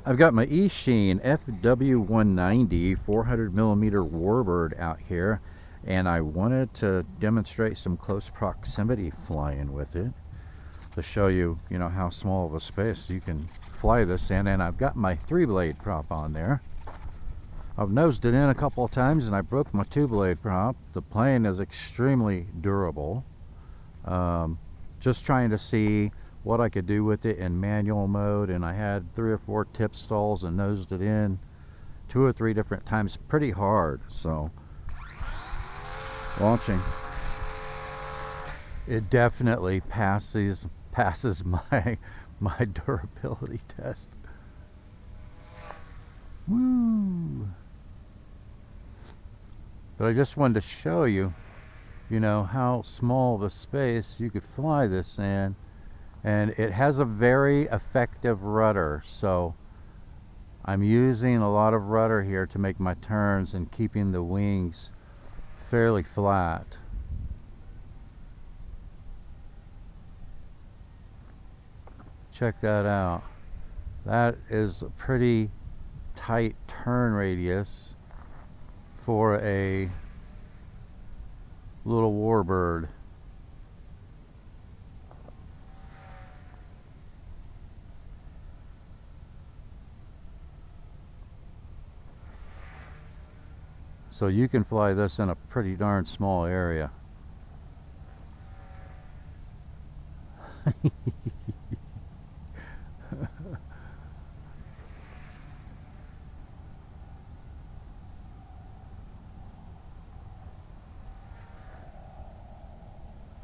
I've got my Eachine FW190 400mm Warbird out here, and I wanted to demonstrate some close proximity flying with it to show you, how small of a space you can fly this in. And I've got my 3-blade prop on there. I've nosed it in a couple of times and I broke my 2-blade prop. The plane is extremely durable. Just trying to see what I could do with it in manual mode, and I had 3 or 4 tip stalls and nosed it in 2 or 3 different times pretty hard. So launching, it definitely passes my durability test. Woo! But I just wanted to show you, how small of a space you could fly this in. And it has a very effective rudder, so I'm using a lot of rudder here to make my turns and keeping the wings fairly flat. Check that out. That is a pretty tight turn radius for a little warbird. So you can fly this in a pretty darn small area.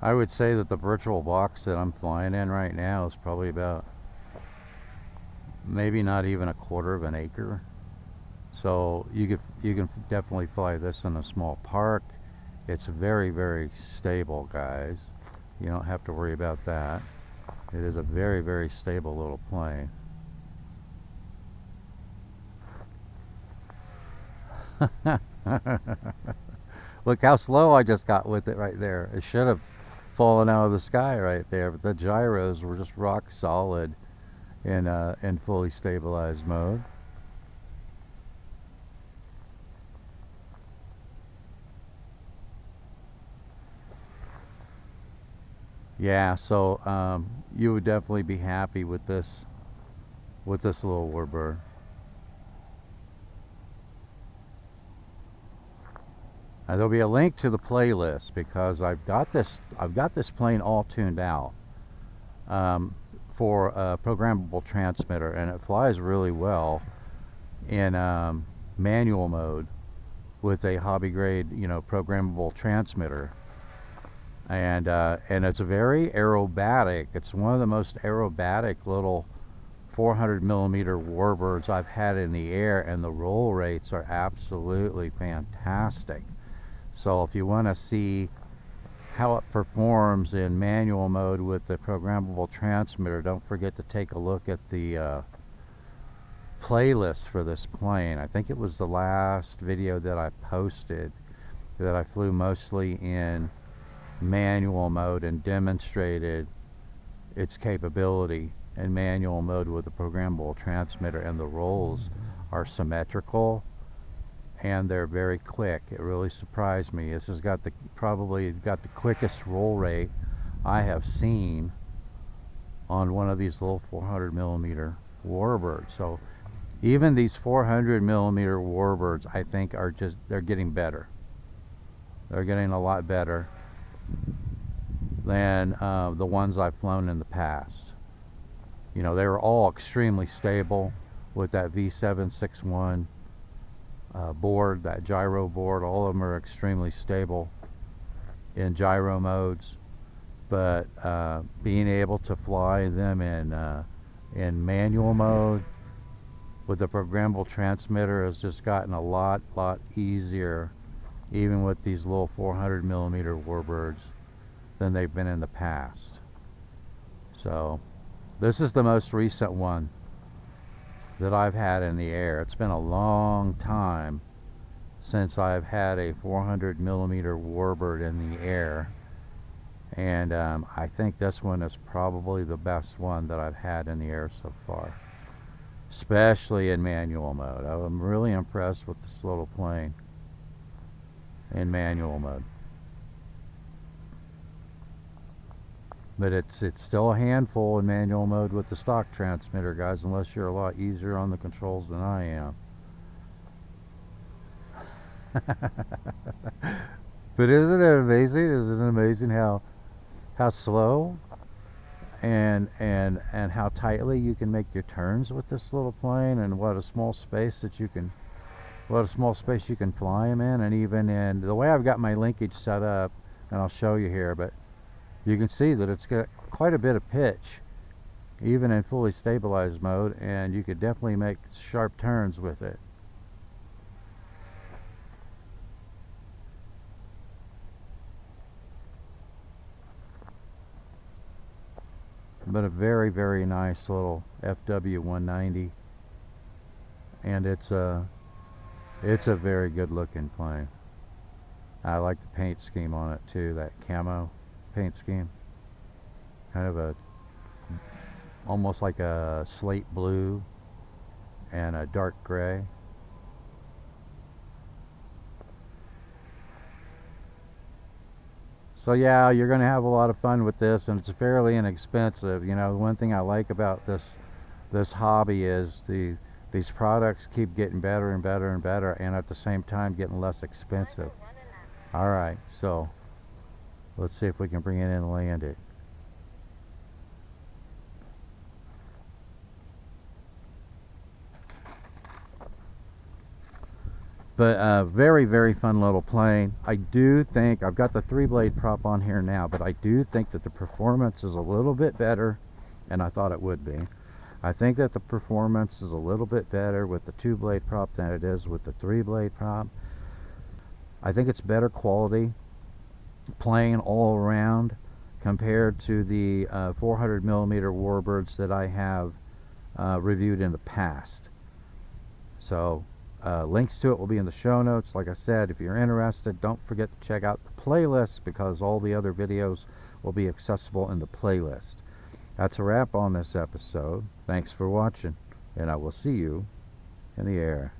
I would say that the virtual box that I'm flying in right now is probably about maybe not even a quarter of an acre. So you can definitely fly this in a small park. It's very, very stable, guys. You don't have to worry about that. It is a very, very stable little plane. Look how slow I just got with it right there. It should have fallen out of the sky right there, but the gyros were just rock solid in fully stabilized mode. Yeah, so you would definitely be happy with this little warbird. There'll be a link to the playlist because I've got this plane all tuned out for a programmable transmitter, and it flies really well in manual mode with a hobby grade, programmable transmitter. And it's very aerobatic. It's one of the most aerobatic little 400mm warbirds I've had in the air, and the roll rates are absolutely fantastic. So if you want to see how it performs in manual mode with the programmable transmitter, don't forget to take a look at the playlist for this plane. I think it was the last video that I posted that I flew mostly in manual mode and demonstrated its capability in manual mode with the programmable transmitter, and the rolls are symmetrical and they're very quick. It really surprised me. This has got probably got the quickest roll rate I have seen on one of these little 400mm warbirds. So even these 400mm warbirds, I think, they're getting better. They're getting a lot better than the ones I've flown in the past. They were all extremely stable with that V761 board, that gyro board. All of them are extremely stable in gyro modes, but being able to fly them in manual mode with the programmable transmitter has just gotten a lot easier, even with these little 400mm warbirds, than they've been in the past. So this is the most recent one that I've had in the air. It's been a long time since I've had a 400mm warbird in the air, and I think this one is probably the best one that I've had in the air so far. especially in manual mode. I'm really impressed with this little plane in manual mode. But it's still a handful in manual mode with the stock transmitter, guys, unless you're a lot easier on the controls than I am. But isn't it amazing? Isn't it amazing how slow and how tightly you can make your turns with this little plane, and what a small space you can fly them in. And even in the way I've got my linkage set up, and I'll show you here, but you can see that it's got quite a bit of pitch even in fully stabilized mode, and you could definitely make sharp turns with it. But a very, very nice little FW190, and it's a very good looking plane. I like the paint scheme on it too, that camo paint scheme, kind of almost like a slate blue and a dark gray. So yeah, you're going to have a lot of fun with this, and it's fairly inexpensive. You know, one thing I like about this hobby is these products keep getting better and better and better, and at the same time getting less expensive. All right, so let's see if we can bring it in and land it. But very, very fun little plane. I do think, I've got the 3-blade prop on here now, but I do think that the performance is a little bit better, and I thought it would be. I think that the performance is a little bit better with the 2-blade prop than it is with the 3-blade prop. I think it's better quality plane all around compared to the 400mm Warbirds that I have reviewed in the past. So links to it will be in the show notes. Like I said, if you're interested, don't forget to check out the playlist, because all the other videos will be accessible in the playlist. That's a wrap on this episode. Thanks for watching, and I will see you in the air.